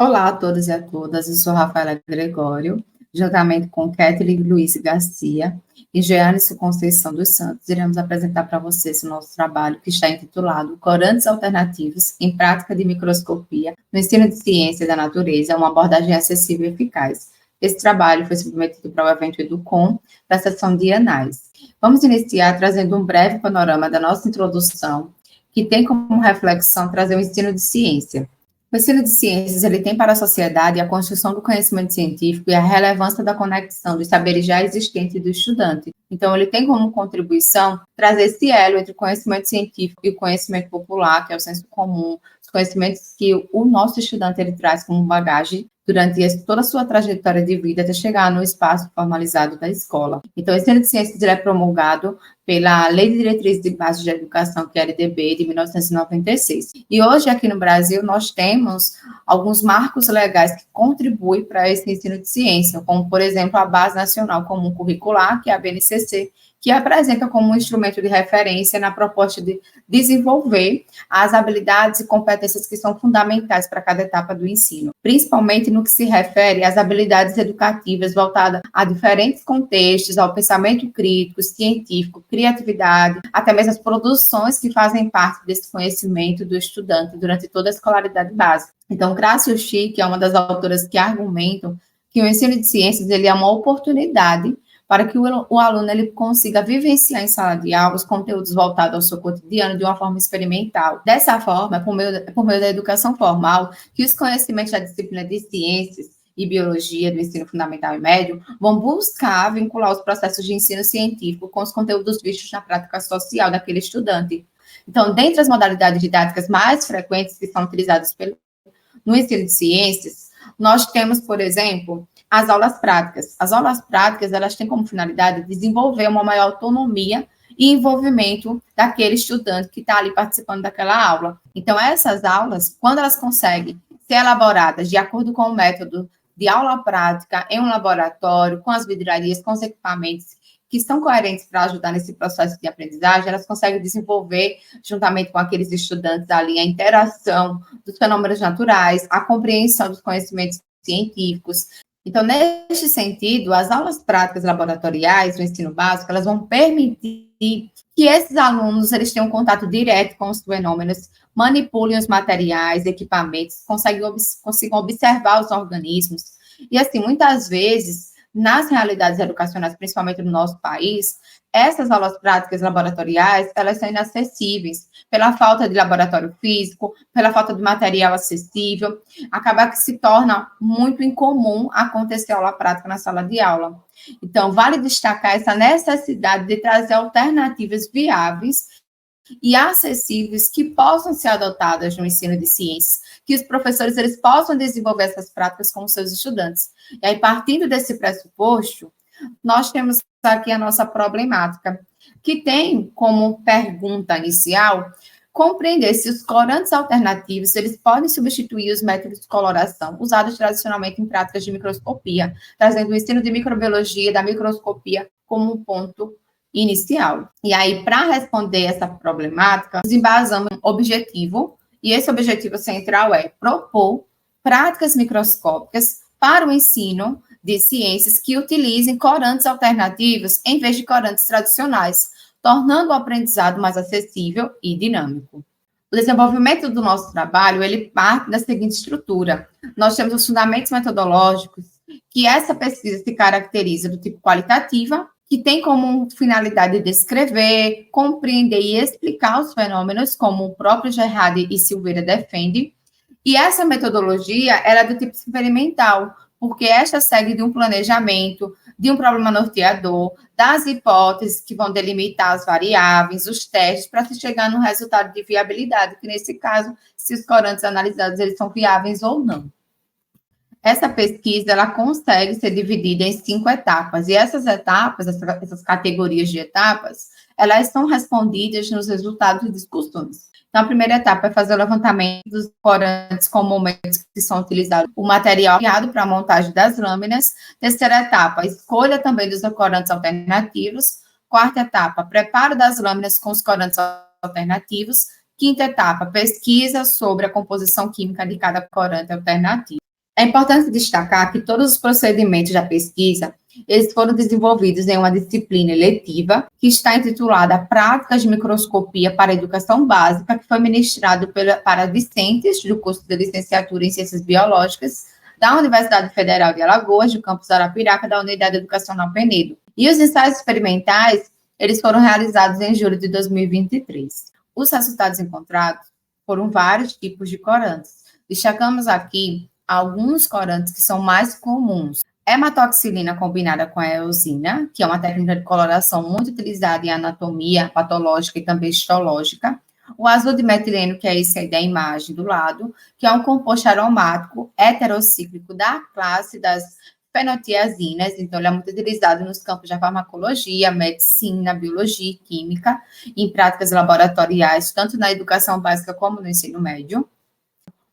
Olá a todos e a todas, eu sou Rafaela Gregório, juntamente com Kathleen Luiz Garcia e Jeane Conceição dos Santos, iremos apresentar para vocês o nosso trabalho que está intitulado Corantes Alternativos em Prática de Microscopia no Ensino de Ciência da Natureza, uma abordagem acessível e eficaz. Esse trabalho foi submetido para o evento Educom, da seção de Anais. Vamos iniciar trazendo um breve panorama da nossa introdução, que tem como reflexão trazer o ensino de ciência. O ensino de ciências ele tem para a sociedade a construção do conhecimento científico e a relevância da conexão dos saberes já existentes do estudante. Então, ele tem como contribuição trazer esse elo entre o conhecimento científico e o conhecimento popular, que é o senso comum, os conhecimentos que o nosso estudante ele traz como bagagem durante toda a sua trajetória de vida até chegar no espaço formalizado da escola. Então, o ensino de ciências ele é promulgado pela Lei de Diretrizes de Bases de Educação, que é a LDB, de 1996. E hoje, aqui no Brasil, nós temos alguns marcos legais que contribuem para esse ensino de ciência, como, por exemplo, a Base Nacional Comum Curricular, que é a BNCC, que apresenta como um instrumento de referência na proposta de desenvolver as habilidades e competências que são fundamentais para cada etapa do ensino, principalmente no que se refere às habilidades educativas voltadas a diferentes contextos, ao pensamento crítico, científico, criatividade, até mesmo as produções que fazem parte desse conhecimento do estudante durante toda a escolaridade básica. Então, Grácia Uchik é uma das autoras que argumentam que o ensino de ciências ele é uma oportunidade para que o aluno ele consiga vivenciar em sala de aula os conteúdos voltados ao seu cotidiano de uma forma experimental. Dessa forma, por meio da educação formal, que os conhecimentos da disciplina de ciências e biologia do ensino fundamental e médio vão buscar vincular os processos de ensino científico com os conteúdos vistos na prática social daquele estudante. Então, dentre as modalidades didáticas mais frequentes que são utilizadas no ensino de ciências, nós temos, por exemplo, as aulas práticas. As aulas práticas, elas têm como finalidade desenvolver uma maior autonomia e envolvimento daquele estudante que está ali participando daquela aula. Então, essas aulas, quando elas conseguem ser elaboradas de acordo com o método de aula prática em um laboratório, com as vidrarias, com os equipamentos que são coerentes para ajudar nesse processo de aprendizagem, elas conseguem desenvolver, juntamente com aqueles estudantes ali, a interação dos fenômenos naturais, a compreensão dos conhecimentos científicos. Então, neste sentido, as aulas práticas laboratoriais do ensino básico, elas vão permitir que esses alunos eles tenham um contato direto com os fenômenos, manipulem os materiais, equipamentos, consigam observar os organismos. E, assim, muitas vezes, nas realidades educacionais, principalmente no nosso país, essas aulas práticas laboratoriais, elas são inacessíveis pela falta de laboratório físico, pela falta de material acessível, acaba que se torna muito incomum acontecer aula prática na sala de aula. Então, vale destacar essa necessidade de trazer alternativas viáveis e acessíveis que possam ser adotadas no ensino de ciências, que os professores eles possam desenvolver essas práticas com os seus estudantes. E aí, partindo desse pressuposto, nós temos aqui a nossa problemática, que tem como pergunta inicial compreender se os corantes alternativos eles podem substituir os métodos de coloração usados tradicionalmente em práticas de microscopia, trazendo o ensino de microbiologia da microscopia como um ponto inicial. E aí, para responder essa problemática, nos embasamos em um objetivo, e esse objetivo central é propor práticas microscópicas para o ensino de ciências que utilizem corantes alternativos em vez de corantes tradicionais, tornando o aprendizado mais acessível e dinâmico. O desenvolvimento do nosso trabalho, ele parte da seguinte estrutura. Nós temos os fundamentos metodológicos, que essa pesquisa se caracteriza do tipo qualitativa, que tem como finalidade descrever, compreender e explicar os fenômenos, como o próprio Gerhard e Silveira defende. E essa metodologia ela é do tipo experimental, porque esta segue de um planejamento, de um problema norteador, das hipóteses que vão delimitar as variáveis, os testes, para se chegar no resultado de viabilidade, que nesse caso, se os corantes analisados eles são viáveis ou não. Essa pesquisa, ela consegue ser dividida em 5 etapas, e essas etapas, essas categorias de etapas, elas são respondidas nos resultados de discussões. Então, a primeira etapa é fazer o levantamento dos corantes com momentos que são utilizados, o material criado para a montagem das lâminas. Terceira etapa, escolha também dos corantes alternativos. Quarta etapa, preparo das lâminas com os corantes alternativos. Quinta etapa, pesquisa sobre a composição química de cada corante alternativo. É importante destacar que todos os procedimentos da pesquisa, eles foram desenvolvidos em uma disciplina eletiva que está intitulada Práticas de Microscopia para a Educação Básica, que foi ministrado para discentes do curso de licenciatura em Ciências Biológicas da Universidade Federal de Alagoas, do campus Arapiraca, da Unidade Educacional Penedo. E os ensaios experimentais, eles foram realizados em julho de 2023. Os resultados encontrados foram vários tipos de corantes. Destacamos aqui alguns corantes que são mais comuns. Hematoxilina combinada com a eosina, que é uma técnica de coloração muito utilizada em anatomia patológica e também histológica. O azul de metileno, que é esse aí da imagem do lado, que é um composto aromático heterocíclico da classe das fenotiazinas, então ele é muito utilizado nos campos da farmacologia, medicina, biologia e química, em práticas laboratoriais, tanto na educação básica como no ensino médio.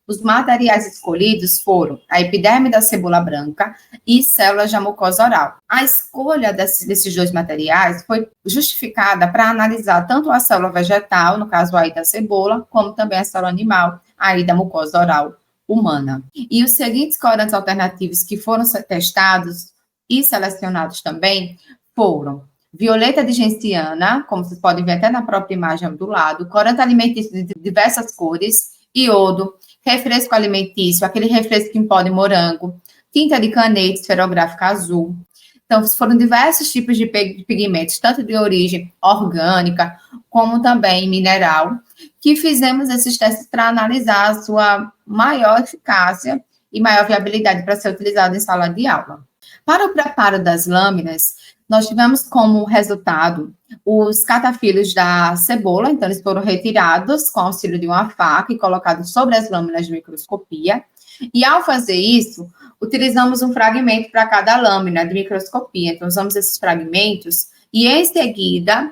Os materiais escolhidos foram a epiderme da cebola branca e células da mucosa oral. A escolha desses dois materiais foi justificada para analisar tanto a célula vegetal, no caso aí da cebola, como também a célula animal, aí da mucosa oral humana. E os seguintes corantes alternativos que foram testados e selecionados também foram violeta de genciana, como vocês podem ver até na própria imagem do lado, corante alimentício de diversas cores, iodo, refresco alimentício, aquele refresco em pó de morango, tinta de caneta esferográfica azul. Então, foram diversos tipos de pigmentos, tanto de origem orgânica, como também mineral, que fizemos esses testes para analisar a sua maior eficácia e maior viabilidade para ser utilizado em sala de aula. Para o preparo das lâminas, nós tivemos como resultado os catafilos da cebola, então eles foram retirados com auxílio de uma faca e colocados sobre as lâminas de microscopia. E ao fazer isso, utilizamos um fragmento para cada lâmina de microscopia. Então, usamos esses fragmentos e, em seguida,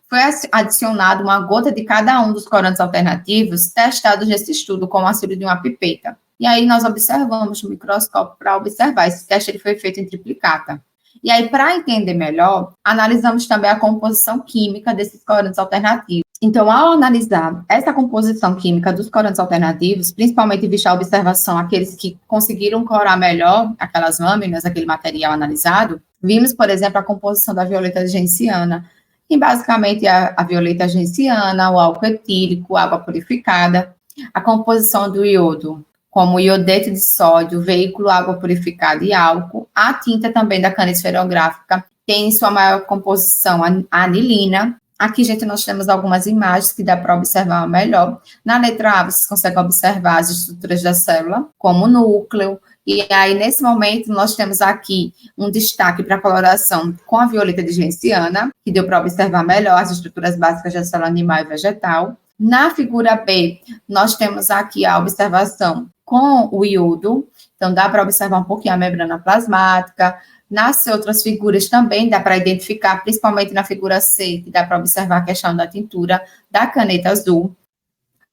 foi adicionado uma gota de cada um dos corantes alternativos testados nesse estudo com o auxílio de uma pipeta. E aí, nós observamos no microscópio para observar. Esse teste ele foi feito em triplicata. E aí, para entender melhor, analisamos também a composição química desses corantes alternativos. Então, ao analisar essa composição química dos corantes alternativos, principalmente visto a observação aqueles que conseguiram corar melhor aquelas lâminas, aquele material analisado, vimos, por exemplo, a composição da violeta genciana, que basicamente é a violeta genciana, o álcool etílico, água purificada, a composição do iodo, como iodeto de sódio, veículo, água purificada e álcool. A tinta também da caneta esferográfica tem em sua maior composição a anilina. Aqui, gente, nós temos algumas imagens que dá para observar melhor. Na letra A, vocês conseguem observar as estruturas da célula, como o núcleo. E aí, nesse momento, nós temos aqui um destaque para a coloração com a violeta de genciana, que deu para observar melhor as estruturas básicas da célula animal e vegetal. Na figura B, nós temos aqui a observação com o iodo, então dá para observar um pouquinho a membrana plasmática. Nas outras figuras também dá para identificar, principalmente na figura C, que dá para observar a questão da tintura da caneta azul.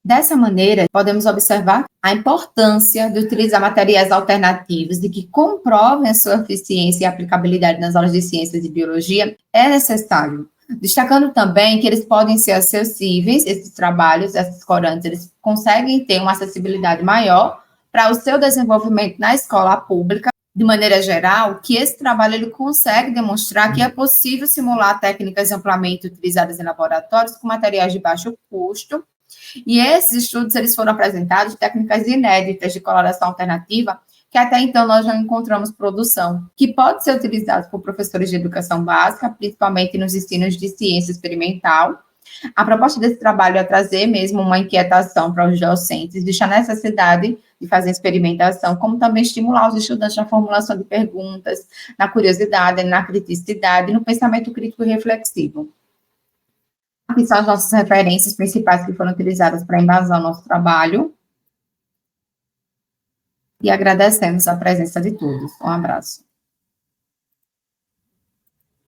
Dessa maneira, podemos observar a importância de utilizar materiais alternativos e que comprovem a sua eficiência e aplicabilidade nas aulas de ciências e biologia é necessário. Destacando também que eles podem ser acessíveis, esses trabalhos, esses corantes, eles conseguem ter uma acessibilidade maior para o seu desenvolvimento na escola pública, de maneira geral, que esse trabalho ele consegue demonstrar que é possível simular técnicas amplamente utilizadas em laboratórios com materiais de baixo custo, e esses estudos eles foram apresentados técnicas inéditas de coloração alternativa, que até então nós não encontramos produção, que pode ser utilizado por professores de educação básica, principalmente nos ensinos de ciência experimental. A proposta desse trabalho é trazer mesmo uma inquietação para os docentes, vista a necessidade de fazer experimentação, como também estimular os estudantes na formulação de perguntas, na curiosidade, na criticidade, no pensamento crítico e reflexivo. Aqui são as nossas referências principais que foram utilizadas para embasar o nosso trabalho. E agradecemos a presença de todos. Um abraço.